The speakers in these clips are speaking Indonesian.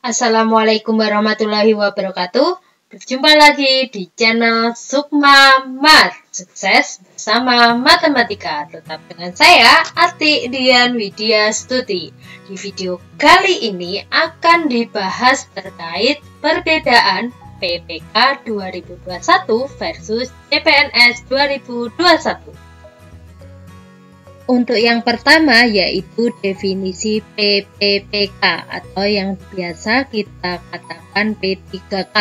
Assalamualaikum warahmatullahi wabarakatuh. Berjumpa lagi di channel Sukma Mat. Sukses bersama matematika. Tetap dengan saya, Ati Dian Widya Stuti. Di video kali ini akan dibahas terkait perbedaan PPK 2021 versus CPNS 2021. Untuk yang pertama yaitu definisi PPPK atau yang biasa kita katakan P3K.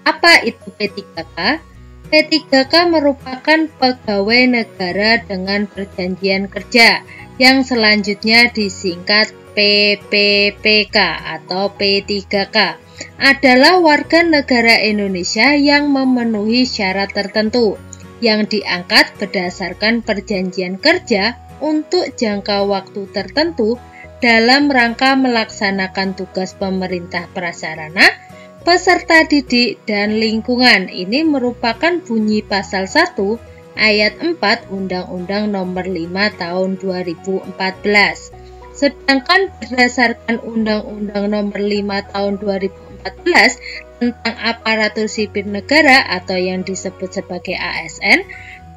Apa itu P3K? P3K merupakan pegawai negara dengan perjanjian kerja yang selanjutnya disingkat PPPK atau P3K. Adalah warga negara Indonesia yang memenuhi syarat tertentu yang diangkat berdasarkan perjanjian kerja untuk jangka waktu tertentu dalam rangka melaksanakan tugas pemerintah prasarana, peserta didik, dan lingkungan. Ini merupakan bunyi pasal 1 ayat 4 Undang-Undang Nomor 5 Tahun 2014. Sedangkan berdasarkan Undang-Undang Nomor 5 Tahun 2014 tentang aparatur sipil negara atau yang disebut sebagai ASN,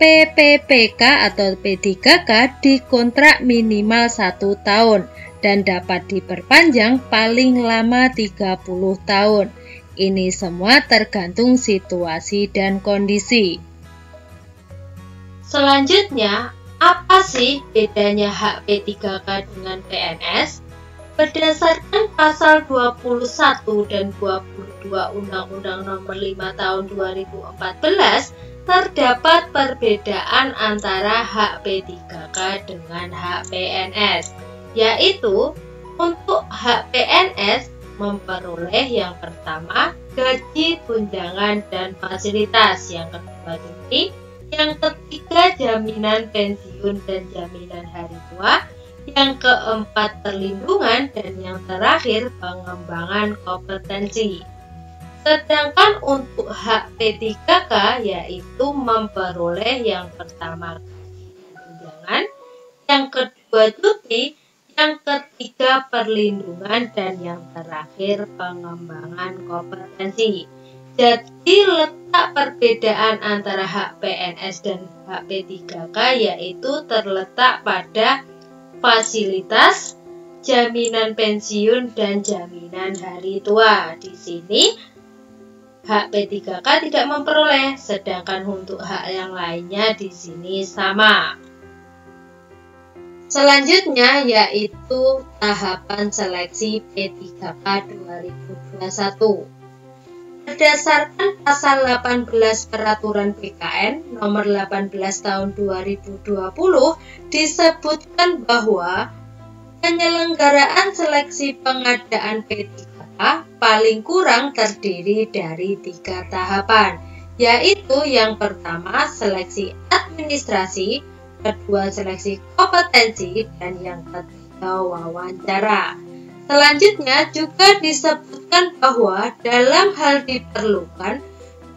PPPK atau P3K dikontrak minimal 1 tahun dan dapat diperpanjang paling lama 30 tahun. Ini semua tergantung situasi dan kondisi. Selanjutnya, apa sih bedanya hak P3K dengan PNS? Berdasarkan pasal 21 dan 22 Undang-Undang Nomor 5 Tahun 2014, terdapat perbedaan antara hak P3K dengan hak PNS, yaitu untuk hak PNS memperoleh yang pertama gaji, tunjangan, dan fasilitas, yang kedua cuti, yang ketiga jaminan pensiun dan jaminan hari tua, yang keempat perlindungan, dan yang terakhir pengembangan kompetensi. Sedangkan untuk hak P3K yaitu memperoleh yang pertama gaji dan tunjangan, yang kedua cuti, yang ketiga perlindungan, dan yang terakhir pengembangan kompetensi. Jadi letak perbedaan antara hak PNS dan hak P3K yaitu terletak pada fasilitas, jaminan pensiun, dan jaminan hari tua. Di sini hak P3K tidak memperoleh, sedangkan untuk hak yang lainnya di sini sama. Selanjutnya yaitu tahapan seleksi P3K 2021. Berdasarkan pasal 18 Peraturan PKN Nomor 18 Tahun 2020 disebutkan bahwa penyelenggaraan seleksi pengadaan P3K paling kurang terdiri dari 3 tahapan, yaitu yang pertama seleksi administrasi, kedua seleksi kompetensi, dan yang ketiga wawancara. Selanjutnya juga disebutkan bahwa dalam hal diperlukan,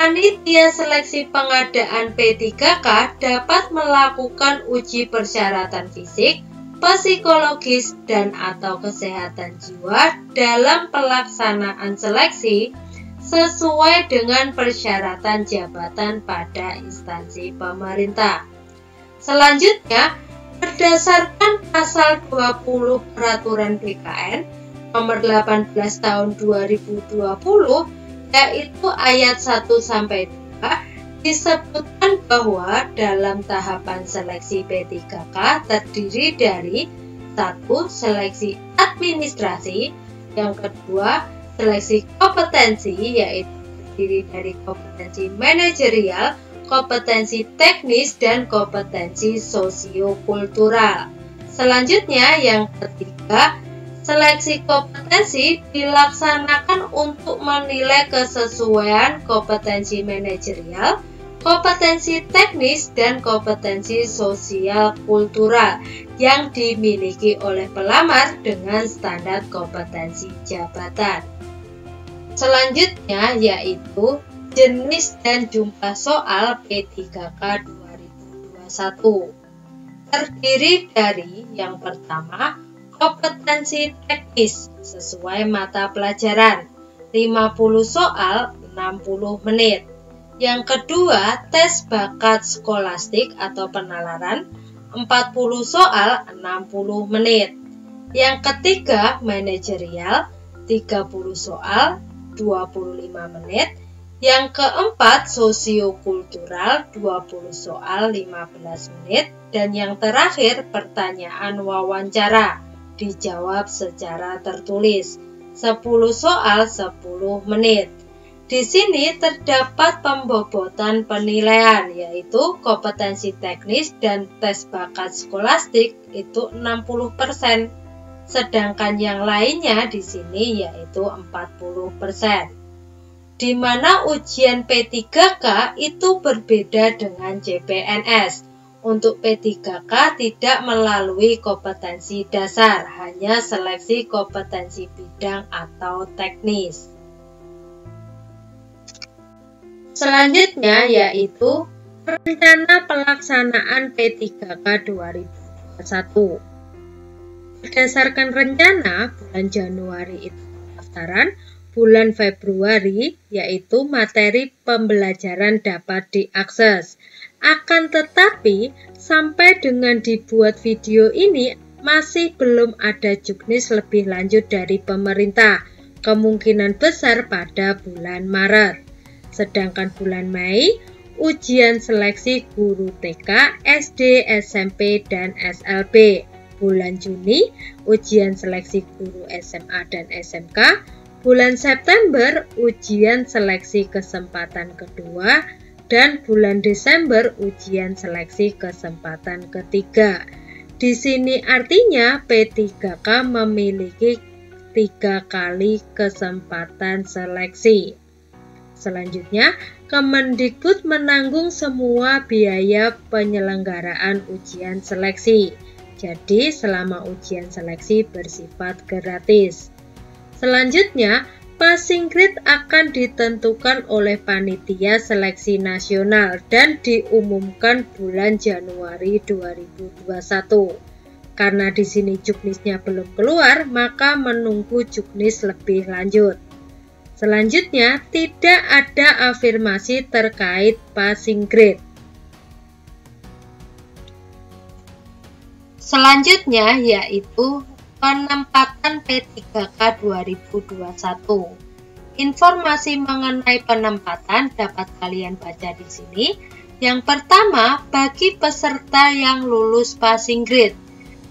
panitia seleksi pengadaan P3K dapat melakukan uji persyaratan fisik, psikologis, dan atau kesehatan jiwa dalam pelaksanaan seleksi sesuai dengan persyaratan jabatan pada instansi pemerintah. Selanjutnya, berdasarkan pasal 20 Peraturan PKN Nomor 18 Tahun 2020 yaitu ayat 1 sampai 2 disebutkan bahwa dalam tahapan seleksi P3K terdiri dari 1. Seleksi administrasi, yang kedua seleksi kompetensi yaitu terdiri dari kompetensi manajerial, kompetensi teknis, dan kompetensi sosiokultural. Selanjutnya yang ketiga, seleksi kompetensi dilaksanakan untuk menilai kesesuaian kompetensi manajerial, kompetensi teknis, dan kompetensi sosial kultural yang dimiliki oleh pelamar dengan standar kompetensi jabatan. Selanjutnya yaitu jenis dan jumlah soal P3K 2021. Terdiri dari yang pertama kompetensi teknis sesuai mata pelajaran, 50 soal 60 menit. Yang kedua, tes bakat skolastik atau penalaran, 40 soal 60 menit. Yang ketiga, manajerial, 30 soal 25 menit. Yang keempat, sosiokultural, 20 soal 15 menit. Dan yang terakhir, pertanyaan wawancara, dijawab secara tertulis, 10 soal 10 menit. Di sini terdapat pembobotan penilaian, yaitu kompetensi teknis dan tes bakat skolastik itu 60%, sedangkan yang lainnya di sini yaitu 40%. Di mana ujian P3K itu berbeda dengan CPNS. Untuk P3K tidak melalui kompetensi dasar, hanya seleksi kompetensi bidang atau teknis. Selanjutnya yaitu rencana pelaksanaan P3K 2021. Berdasarkan rencana, bulan Januari itu pendaftaran, bulan Februari yaitu materi pembelajaran dapat diakses. Akan tetapi, sampai dengan dibuat video ini masih belum ada juknis lebih lanjut dari pemerintah, kemungkinan besar pada bulan Maret. Sedangkan bulan Mei, ujian seleksi guru TK, SD, SMP, dan SLB. Bulan Juni, ujian seleksi guru SMA dan SMK. Bulan September, ujian seleksi kesempatan kedua. Dan bulan Desember, ujian seleksi kesempatan ketiga. Di sini artinya P3K memiliki 3 kali kesempatan seleksi. Selanjutnya, Kemendikbud menanggung semua biaya penyelenggaraan ujian seleksi. Jadi, selama ujian seleksi bersifat gratis. Selanjutnya, passing grade akan ditentukan oleh Panitia Seleksi Nasional dan diumumkan bulan Januari 2021. Karena di sini juknisnya belum keluar, maka menunggu juknis lebih lanjut. Selanjutnya, tidak ada afirmasi terkait passing grade. Selanjutnya yaitu penempatan P3K 2021. Informasi mengenai penempatan dapat kalian baca di sini. Yang pertama, bagi peserta yang lulus passing grade,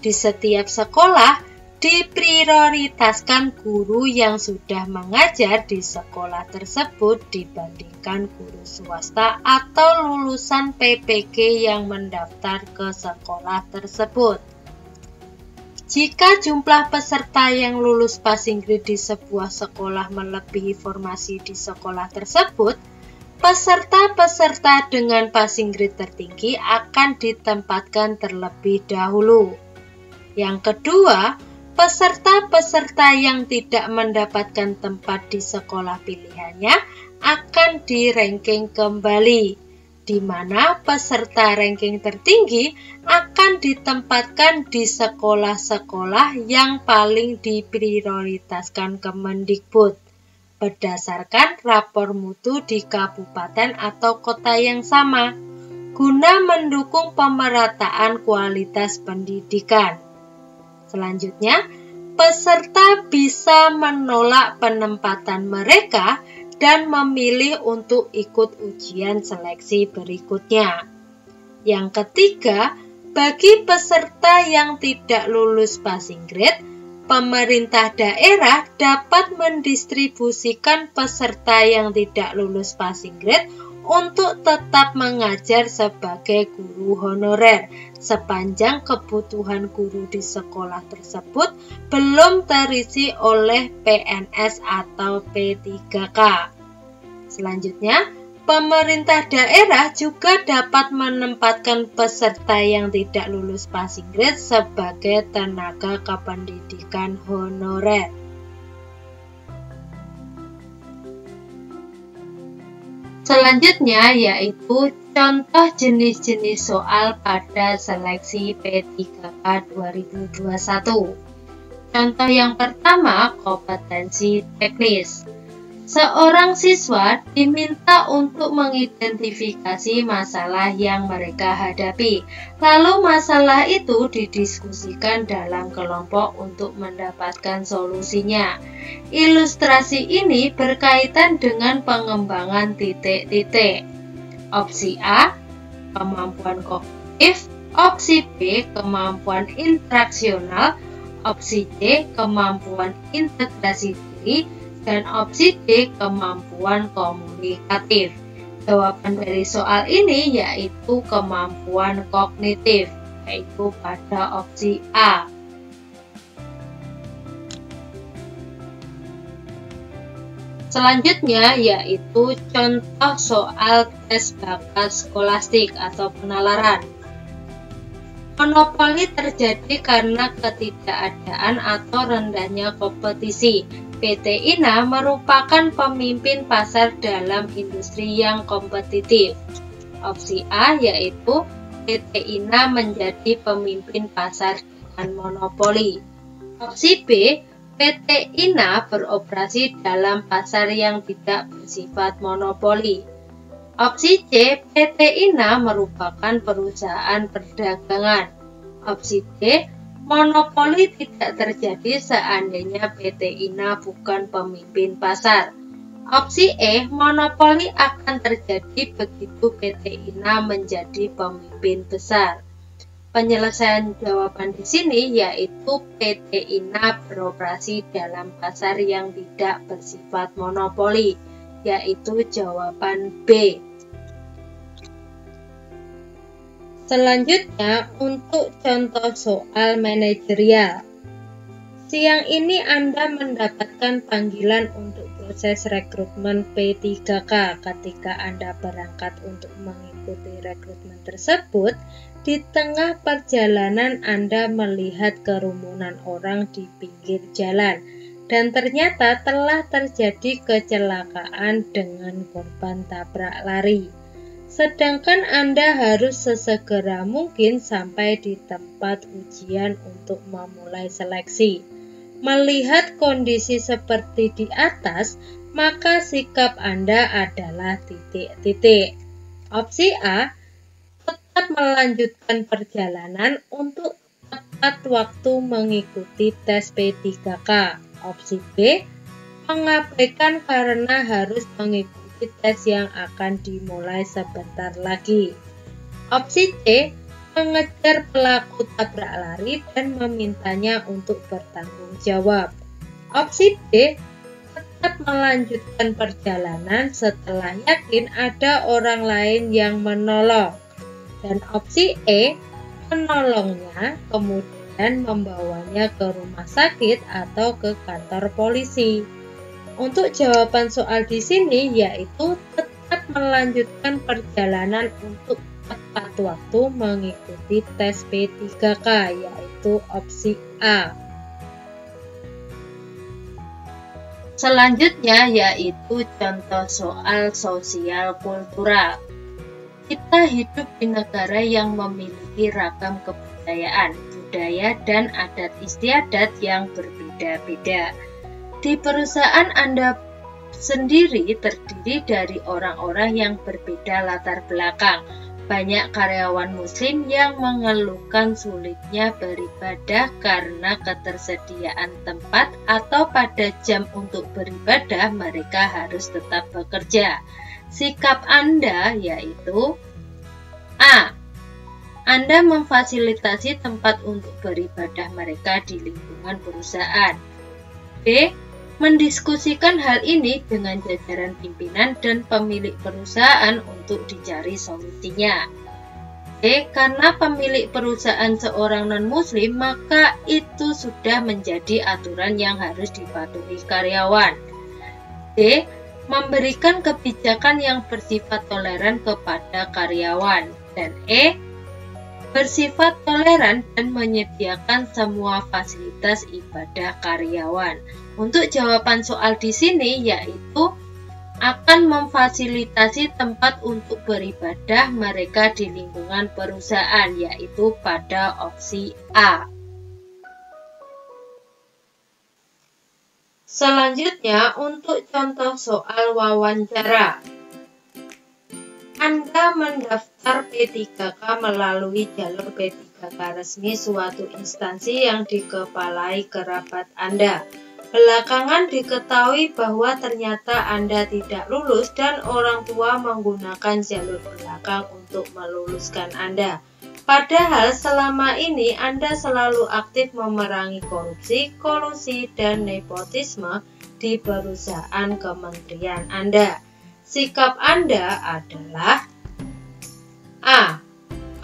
di setiap sekolah diprioritaskan guru yang sudah mengajar di sekolah tersebut dibandingkan guru swasta atau lulusan PPG yang mendaftar ke sekolah tersebut. Jika jumlah peserta yang lulus passing grade di sebuah sekolah melebihi formasi di sekolah tersebut, peserta-peserta dengan passing grade tertinggi akan ditempatkan terlebih dahulu. Yang kedua, peserta-peserta yang tidak mendapatkan tempat di sekolah pilihannya akan di-ranking kembali, di mana peserta ranking tertinggi akan ditempatkan di sekolah-sekolah yang paling diprioritaskan Kemendikbud berdasarkan rapor mutu di kabupaten atau kota yang sama, guna mendukung pemerataan kualitas pendidikan. Selanjutnya, peserta bisa menolak penempatan mereka dan memilih untuk ikut ujian seleksi berikutnya. Yang ketiga, bagi peserta yang tidak lulus passing grade, pemerintah daerah dapat mendistribusikan peserta yang tidak lulus passing grade untuk tetap mengajar sebagai guru honorer sepanjang kebutuhan guru di sekolah tersebut belum terisi oleh PNS atau P3K. Selanjutnya, pemerintah daerah juga dapat menempatkan peserta yang tidak lulus passing grade sebagai tenaga kependidikan honorer. Selanjutnya yaitu contoh jenis-jenis soal pada seleksi P3K 2021. Contoh yang pertama, kompetensi teknis. Seorang siswa diminta untuk mengidentifikasi masalah yang mereka hadapi. Lalu masalah itu didiskusikan dalam kelompok untuk mendapatkan solusinya. Ilustrasi ini berkaitan dengan pengembangan titik-titik. Opsi A, kemampuan kognitif. Opsi B, kemampuan interaksional. Opsi C, kemampuan integrasi diri. Dan opsi D, kemampuan komunikatif. Jawaban dari soal ini yaitu kemampuan kognitif, yaitu pada opsi A. Selanjutnya yaitu contoh soal tes bakat skolastik atau penalaran. Monopoli terjadi karena ketidakadaan atau rendahnya kompetisi. PT INA merupakan pemimpin pasar dalam industri yang kompetitif. Opsi A yaitu PT INA menjadi pemimpin pasar dengan monopoli. Opsi B, PT INA beroperasi dalam pasar yang tidak bersifat monopoli. Opsi C, PT INA merupakan perusahaan perdagangan. Opsi D, monopoli tidak terjadi seandainya PT INA bukan pemimpin pasar. Opsi E, monopoli akan terjadi begitu PT INA menjadi pemimpin besar. Penyelesaian jawaban di sini yaitu PT INA beroperasi dalam pasar yang tidak bersifat monopoli, yaitu jawaban B. Selanjutnya, untuk contoh soal manajerial. Siang ini Anda mendapatkan panggilan untuk proses rekrutmen P3K. Ketika Anda berangkat untuk mengikuti rekrutmen tersebut, di tengah perjalanan Anda melihat kerumunan orang di pinggir jalan, dan ternyata telah terjadi kecelakaan dengan korban tabrak lari. Sedangkan Anda harus sesegera mungkin sampai di tempat ujian untuk memulai seleksi. Melihat kondisi seperti di atas, maka sikap Anda adalah titik-titik. Opsi A, tetap melanjutkan perjalanan untuk tepat waktu mengikuti tes P3K. Opsi B, mengabaikan karena harus mengikuti tes yang akan dimulai sebentar lagi. Opsi C, mengejar pelaku tabrak lari dan memintanya untuk bertanggung jawab. Opsi D, tetap melanjutkan perjalanan setelah yakin ada orang lain yang menolong. Dan opsi E, menolongnya kemudian membawanya ke rumah sakit atau ke kantor polisi. Untuk jawaban soal di sini yaitu tetap melanjutkan perjalanan untuk tepat waktu mengikuti tes P3K, yaitu opsi A. Selanjutnya yaitu contoh soal sosial kultural. Kita hidup di negara yang memiliki ragam kebudayaan, budaya, dan adat istiadat yang berbeda-beda. Di perusahaan Anda sendiri terdiri dari orang-orang yang berbeda latar belakang. Banyak karyawan muslim yang mengeluhkan sulitnya beribadah karena ketersediaan tempat atau pada jam untuk beribadah mereka harus tetap bekerja. Sikap Anda yaitu A, Anda memfasilitasi tempat untuk beribadah mereka di lingkungan perusahaan. B, mendiskusikan hal ini dengan jajaran pimpinan dan pemilik perusahaan untuk dicari solusinya. D, karena pemilik perusahaan seorang non-muslim, maka itu sudah menjadi aturan yang harus dipatuhi karyawan. D, memberikan kebijakan yang bersifat toleran kepada karyawan. Dan E, bersifat toleran dan menyediakan semua fasilitas ibadah karyawan. Untuk jawaban soal di sini yaitu akan memfasilitasi tempat untuk beribadah mereka di lingkungan perusahaan, yaitu pada opsi A. Selanjutnya, untuk contoh soal wawancara. Anda mendaftar P3K melalui jalur P3K resmi suatu instansi yang dikepalai kerabat Anda. Belakangan diketahui bahwa ternyata Anda tidak lulus dan orang tua menggunakan jalur belakang untuk meluluskan Anda. Padahal selama ini Anda selalu aktif memerangi korupsi, kolusi, dan nepotisme di perusahaan kementerian Anda. Sikap Anda adalah A.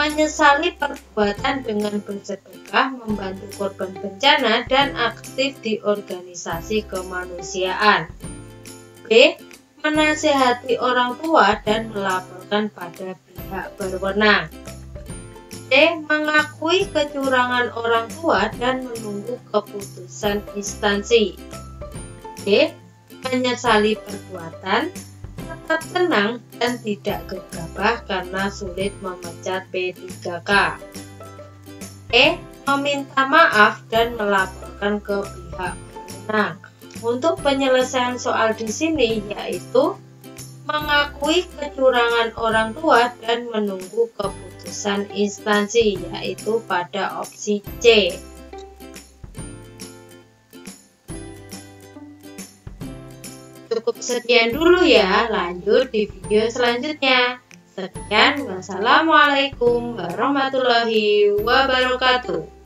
Menyesali perbuatan dengan bersedekah, membantu korban bencana, dan aktif di organisasi kemanusiaan. B. Menasihati orang tua dan melaporkan pada pihak berwenang. C. Mengakui kecurangan orang tua dan menunggu keputusan instansi. D. Menyesali perbuatan, tetap tenang dan tidak gegabah karena sulit memecat P3K. E. Meminta maaf dan melaporkan ke pihak berwenang. Untuk penyelesaian soal di sini yaitu mengakui kecurangan orang tua dan menunggu keputusan instansi, yaitu pada opsi C. Cukup sekian dulu ya, lanjut di video selanjutnya. Sekian, wassalamualaikum warahmatullahi wabarakatuh.